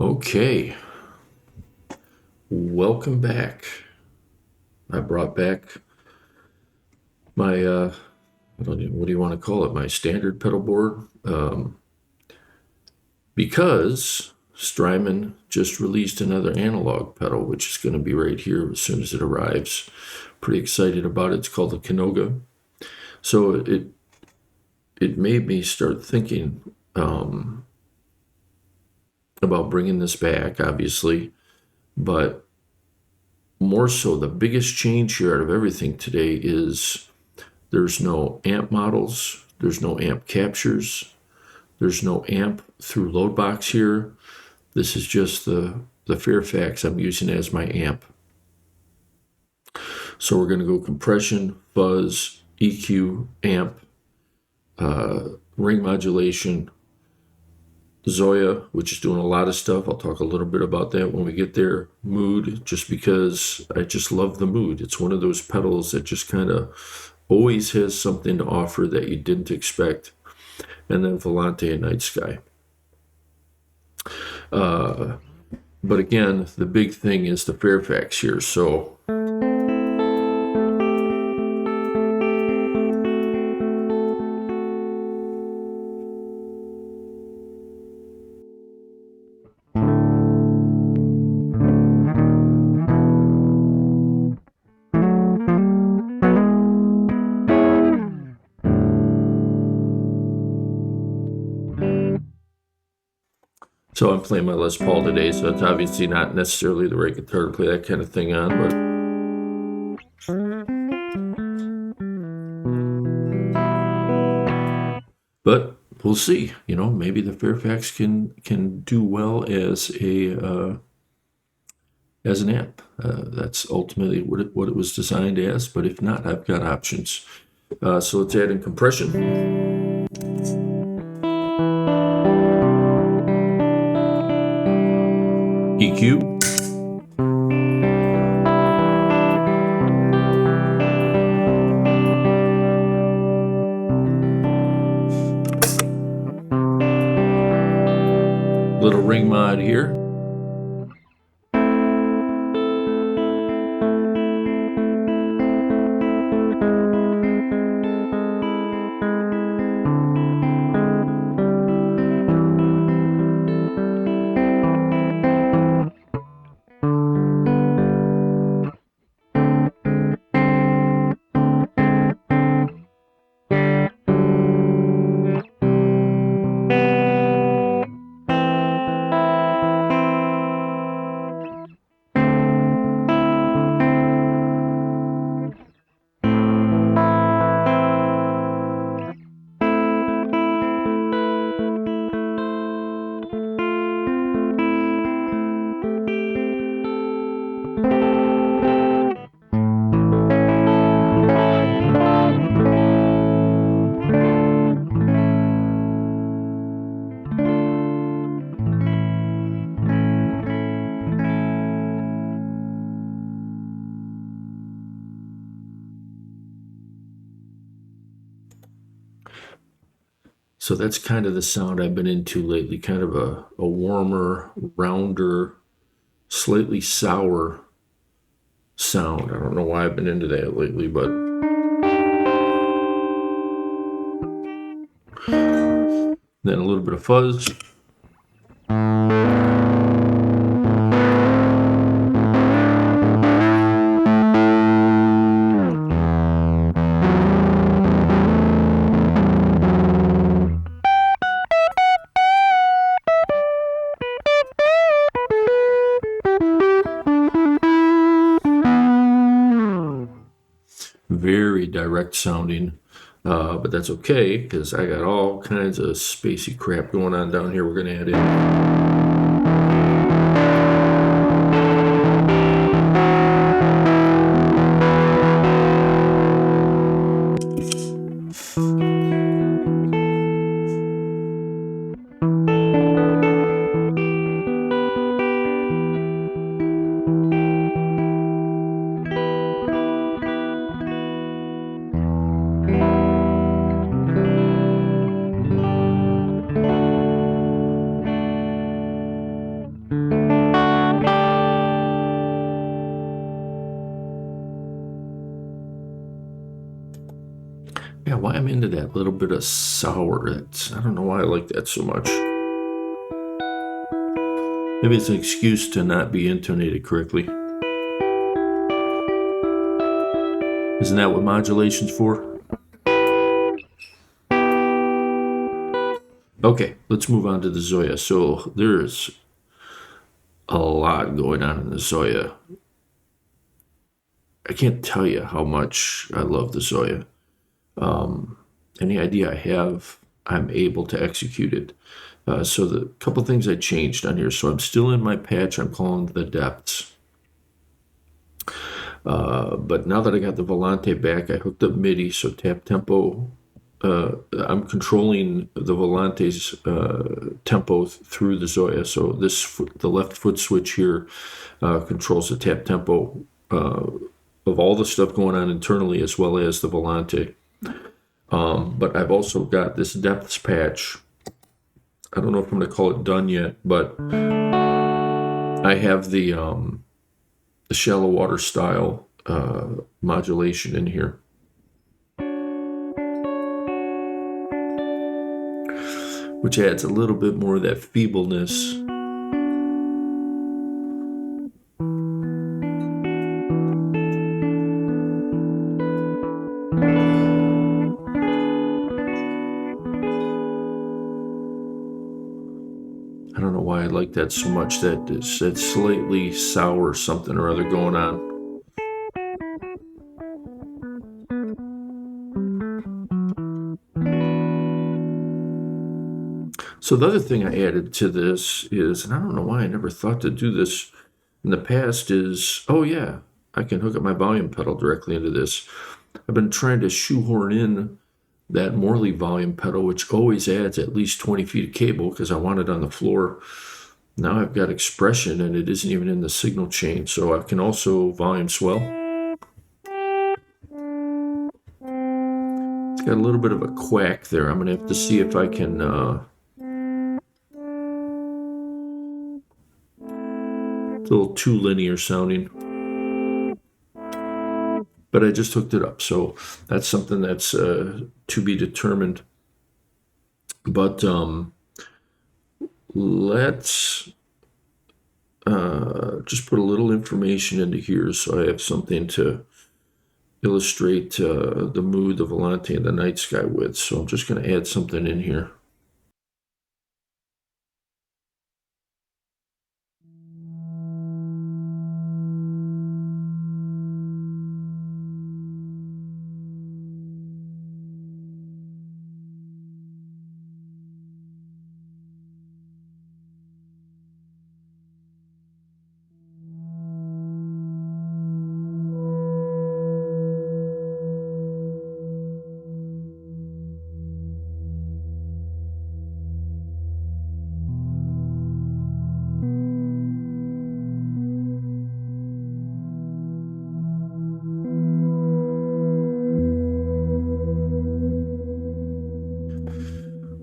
Okay, welcome back. I brought back my, I don't even, what do you want to call it? My standard pedal board. Because Strymon just released another analog pedal, which is going to be right here as soon as it arrives. Pretty excited about it. It's called the Canoga. So it made me start thinking about bringing this back, obviously, but more so, the biggest change here out of everything today is there's no amp models, there's no amp captures, there's no amp through load box here. This is just the Fairfax I'm using as my amp. So we're going to go compression, fuzz, EQ, amp, ring modulation, Zoya, which is doing a lot of stuff. I'll talk a little bit about that when we get there. Mood, just because I just love the mood. It's one of those pedals that just kind of always has something to offer that you didn't expect. And then Volante and Night Sky. But again, the big thing is the Fairfax here. So I'm playing my Les Paul today, so it's obviously not necessarily the right guitar to play that kind of thing on, but we'll see. You know, maybe the Fairfax can do well as an amp. That's ultimately what it was designed as. But if not, I've got options. So let's add in compression. EQ. Little ring mod here. So that's kind of the sound I've been into lately, kind of a warmer, rounder, slightly sour sound. I don't know why I've been into that lately, but then a little bit of fuzz. Very direct sounding, but that's okay because I got all kinds of spacey crap going on down here. We're going to add in. Yeah, why I'm into that little bit of sour. I don't know why I like that so much. Maybe it's an excuse to not be intonated correctly. Isn't that what modulation's for? Okay, let's move on to the Zoya. So there's a lot going on in the Zoya. I can't tell you how much I love the Zoya. Any idea I have, I'm able to execute it. So the couple things I changed on here. So I'm still in my patch. I'm calling the depths. But now that I got the Volante back, I hooked up MIDI. So tap tempo. I'm controlling the Volante's tempo through the Zoya. So the left foot switch here controls the tap tempo of all the stuff going on internally as well as the Volante. But I've also got this depths patch. I don't know if I'm going to call it done yet, but I have the shallow water style modulation in here. Which adds a little bit more of that feebleness. I don't know why I like that so much. That slightly sour something or other going on. So the other thing I added to this is, and I don't know why I never thought to do this in the past, is, oh yeah, I can hook up my volume pedal directly into this. I've been trying to shoehorn in that Morley volume pedal, which always adds at least 20 feet of cable because I want it on the floor. Now I've got expression and it isn't even in the signal chain, so I can also volume swell. It's got a little bit of a quack there. I'm going to have to see if I can... It's a little too linear sounding. But I just hooked it up, so that's something that's to be determined. But let's just put a little information into here so I have something to illustrate the mood, the Volante, and the night sky with. So I'm just going to add something in here.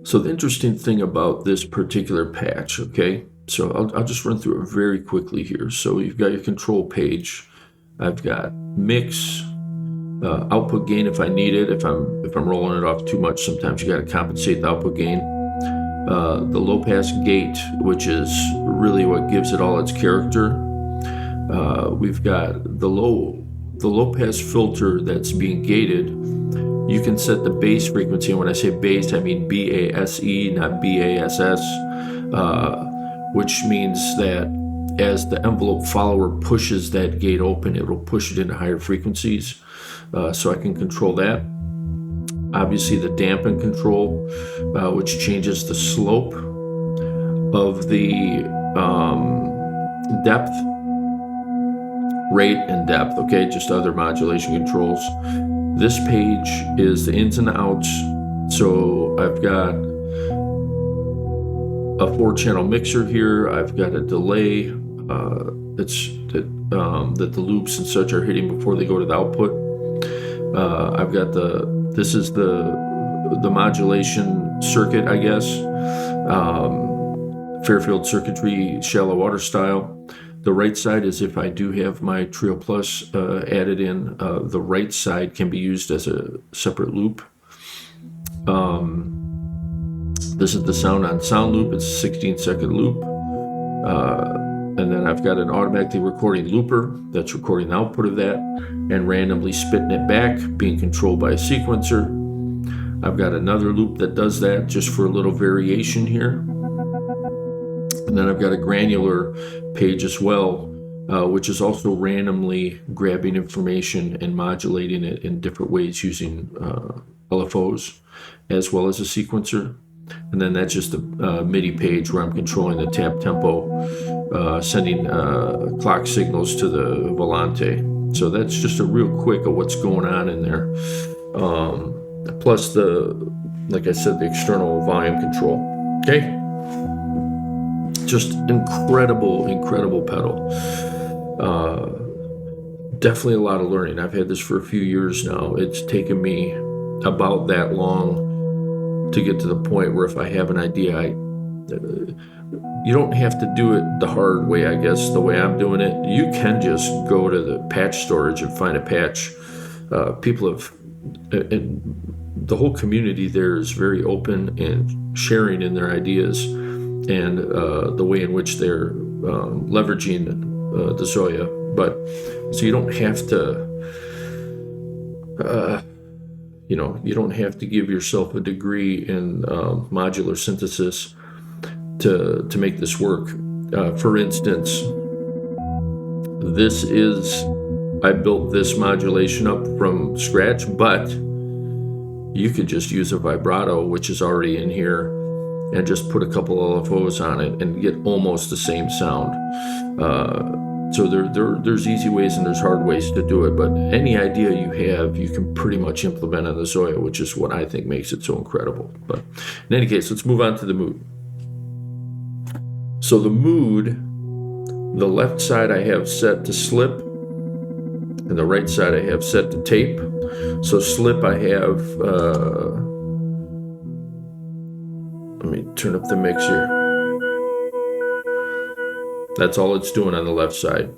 So the interesting thing about this particular patch, okay, so I'll just run through it very quickly here. So you've got your control page. I've got mix, output gain if I need it. If I'm rolling it off too much, sometimes you got to compensate the output gain. The low pass gate, which is really what gives it all its character. We've got the low pass filter that's being gated. You can set the bass frequency, and when I say bass, I mean B-A-S-E, not B-A-S-S, which means that as the envelope follower pushes that gate open, it will push it into higher frequencies, so I can control that. Obviously, the dampen control, which changes the slope of the depth, rate, and depth, okay, just other modulation controls. This page is the ins and outs. So I've got a 4-channel mixer here. I've got a delay that the loops and such are hitting before they go to the output. I've got this is the modulation circuit, I guess. Fairfield circuitry, shallow water style. The right side is if I do have my Trio Plus added in, the right side can be used as a separate loop. This is the sound on sound loop. It's a 16-second loop. And then I've got an automatically recording looper that's recording the output of that and randomly spitting it back, being controlled by a sequencer. I've got another loop that does that just for a little variation here. And then I've got a granular page as well, which is also randomly grabbing information and modulating it in different ways using LFOs as well as a sequencer. And then that's just a MIDI page where I'm controlling the tap tempo, sending clock signals to the Volante. So that's just a real quick of what's going on in there. Plus like I said, the external volume control. Okay. Just incredible pedal. Definitely a lot of learning. I've had this for a few years now. It's taken me about that long to get to the point where if I have an idea, you don't have to do it the hard way, I guess, the way I'm doing it. You can just go to the patch storage and find a patch. People have, and the whole community there is very open and sharing in their ideas and the way in which they're leveraging the Zoya. But so you don't have to, you don't have to give yourself a degree in modular synthesis to make this work. For instance, I built this modulation up from scratch, but you could just use a vibrato, which is already in here, and just put a couple LFOs on it and get almost the same sound. So there's easy ways and there's hard ways to do it, but any idea you have, you can pretty much implement on the Zoya, which is what I think makes it so incredible. But in any case, let's move on to the mood. So the mood, the left side I have set to slip, and the right side I have set to tape. So slip I have, let me turn up the mix here. That's all it's doing on the left side.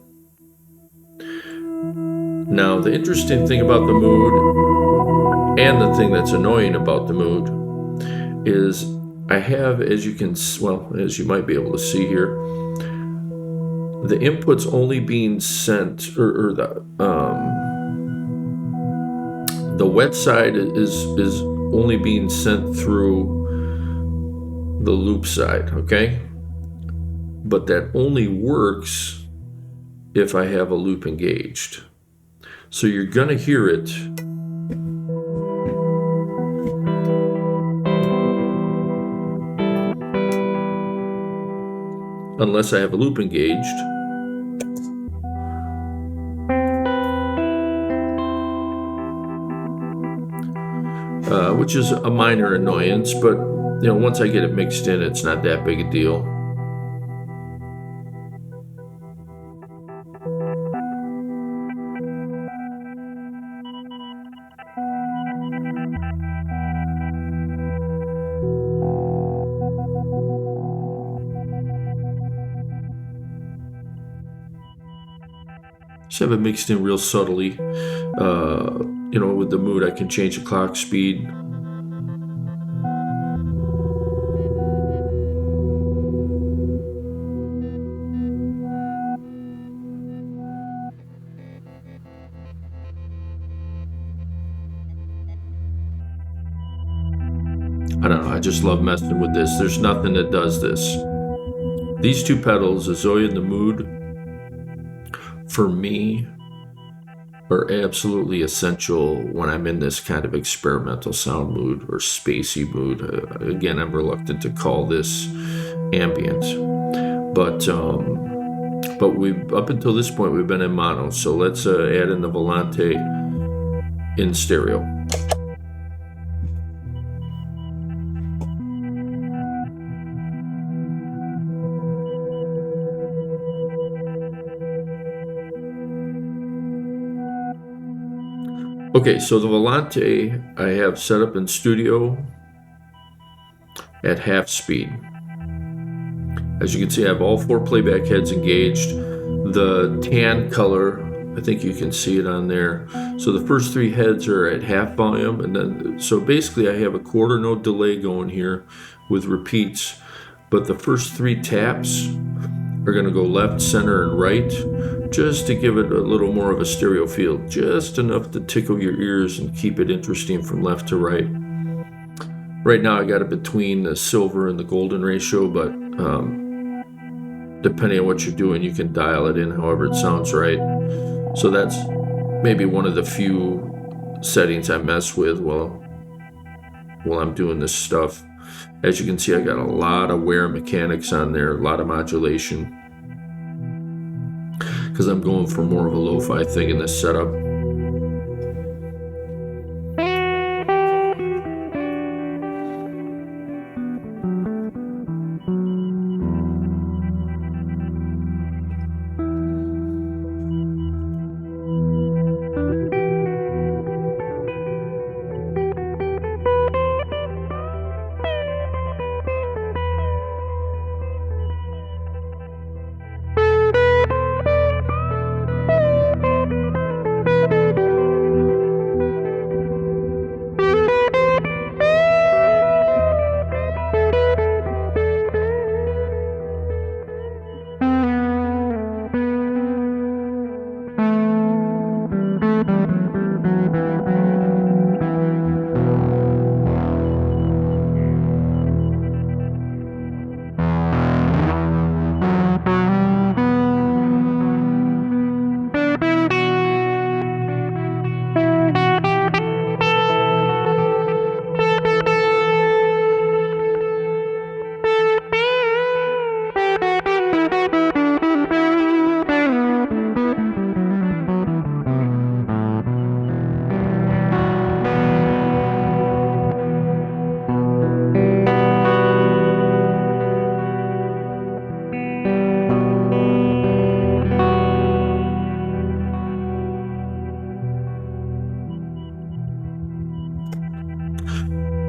Now, the interesting thing about the mood, and the thing that's annoying about the mood, is I have, as you might be able to see here, the input's only being sent, or the wet side is only being sent through the loop side, okay? But that only works if I have a loop engaged. So you're gonna hear it unless I have a loop engaged. Which is a minor annoyance, but once I get it mixed in, it's not that big a deal. Just have it mixed in real subtly. With the mood, I can change the clock speed. I don't know, I just love messing with this. There's nothing that does this. These two pedals, the Zoya and the mood, for me, are absolutely essential when I'm in this kind of experimental sound mood or spacey mood. Again, I'm reluctant to call this ambient, but up until this point we've been in mono. So let's add in the Volante in stereo. Okay, so the Volante I have set up in studio at half speed. As you can see, I have all 4 playback heads engaged. The tan color I think you can see it on there. So the first 3 heads are at half volume, and then so basically I have a quarter note delay going here with repeats, but the first 3 taps are going to go left, center, and right, just to give it a little more of a stereo feel, just enough to tickle your ears and keep it interesting from left to right. Right now I got it between the silver and the golden ratio, but depending on what you're doing, you can dial it in however it sounds right. So that's maybe one of the few settings I mess with while I'm doing this stuff. As you can see, I got a lot of wear mechanics on there, a lot of modulation, because I'm going for more of a lo-fi thing in this setup.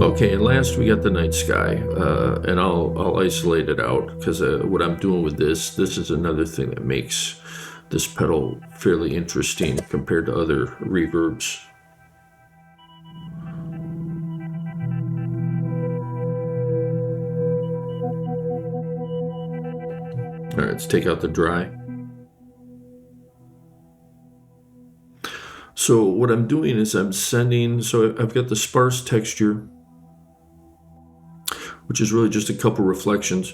Okay, and last we got the night sky, and I'll isolate it out because what I'm doing with this is another thing that makes this pedal fairly interesting compared to other reverbs. All right, let's take out the dry. So what I'm doing is I'm sending, so I've got the sparse texture, which is really just a couple reflections.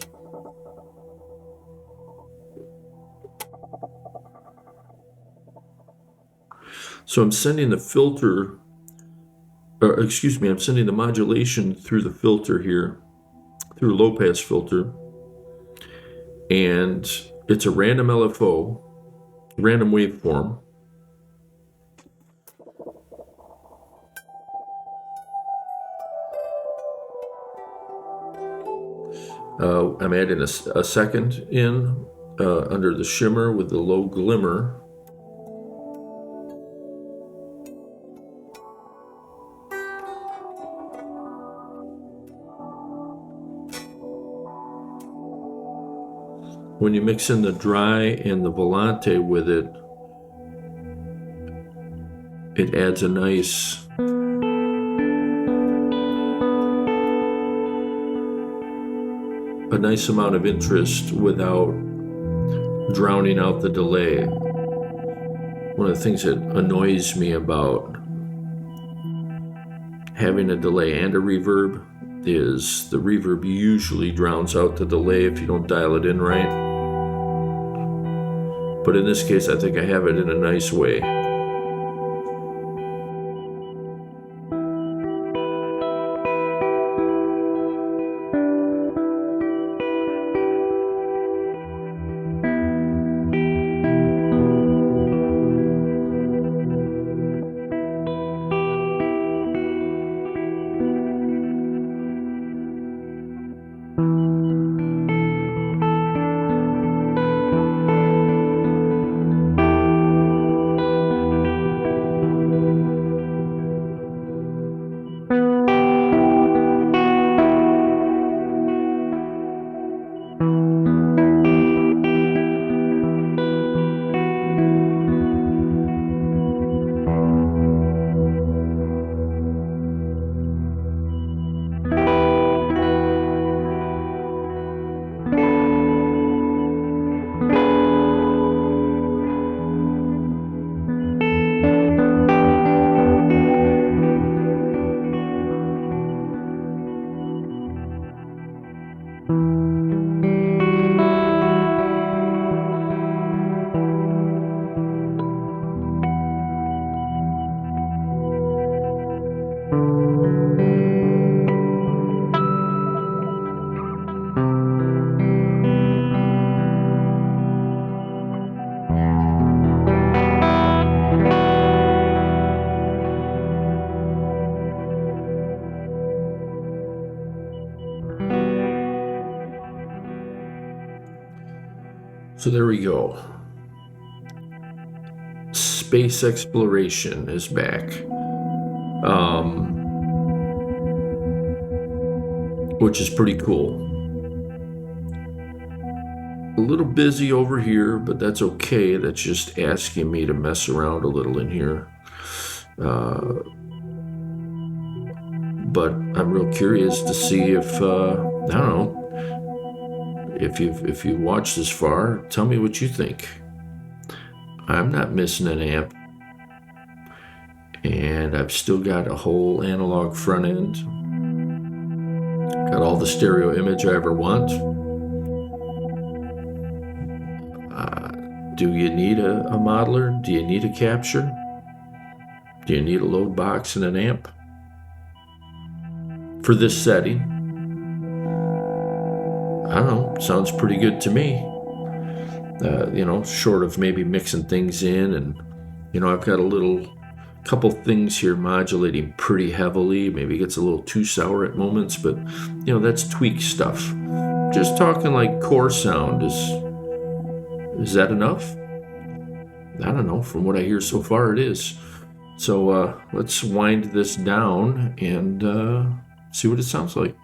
So I'm sending the filter, I'm sending the modulation through the filter here, through a low pass filter. And it's a random LFO, random waveform. I'm adding a second in under the shimmer with the low glimmer. When you mix in the dry and the volante with it, it adds a nice amount of interest without drowning out the delay. One of the things that annoys me about having a delay and a reverb is the reverb usually drowns out the delay if you don't dial it in right. But in this case, I think I have it in a nice way. So there we go. Space exploration is back. Which is pretty cool. A little busy over here, but that's okay. That's just asking me to mess around a little in here. But I'm real curious to see if, I don't know, if you've watched this far, tell me what you think. I'm not missing an amp. And I've still got a whole analog front end. Got all the stereo image I ever want. Do you need a modeler? Do you need a capture? Do you need a load box and an amp? For this setting, I don't know, sounds pretty good to me. Short of maybe mixing things in, and I've got a couple things here modulating pretty heavily. Maybe it gets a little too sour at moments, but that's tweak stuff. Just talking like core sound, is that enough? I don't know. From what I hear so far, it is. So let's wind this down and see what it sounds like.